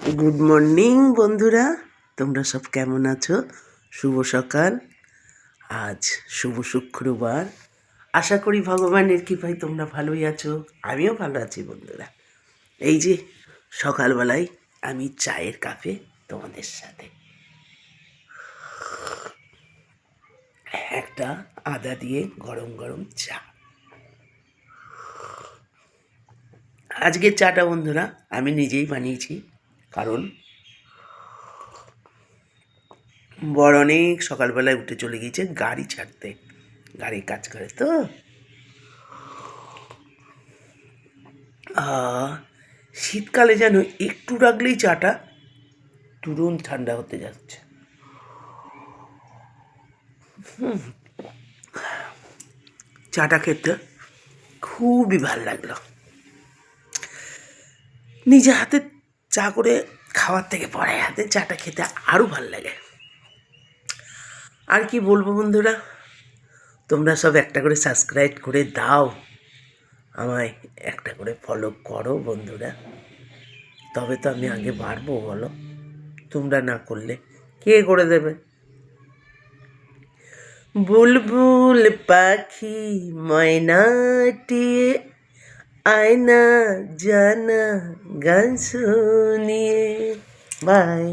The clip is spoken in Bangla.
গুড মর্নিং বন্ধুরা, তোমরা সব কেমন আছো? শুভ সকাল। আজ শুভ শুক্রবার। আশা করি ভগবানের কৃপায় তোমরা ভালোই আছো, আমিও ভালো আছি বন্ধুরা। এই যে সকালবেলায় আমি চায়ের কাপে তোমাদের সাথে একটা আদা দিয়ে গরম গরম চা। আজকের চাটা বন্ধুরা আমি নিজেই বানিয়েছি, কারণ বড় অনেক সকালবেলায় উঠে চলে গিয়েছে গাড়ি ছাড়তে, গাড়ির কাজ করে তো। শীতকালে যেন একটু রাখলেই চাটা তুরন্ত ঠান্ডা হতে যাচ্ছে। চাটা খেতে খুবই ভাল লাগলো। নিজে হাতে চা করে খাওয়ার থেকে পরে হাতে চাটা খেতে আরও ভাল লাগে। আর কি বলবো বন্ধুরা, তোমরা সব একটা করে সাবস্ক্রাইব করে দাও, আমায় একটা করে ফলো করো বন্ধুরা, তবে তো আমি আগে বাড়বো বলো। তোমরা না করলে কে করে দেবে? বুলবুল পাখি ময়নাটি আয়না জানা গান শুনিয়ে। বাই।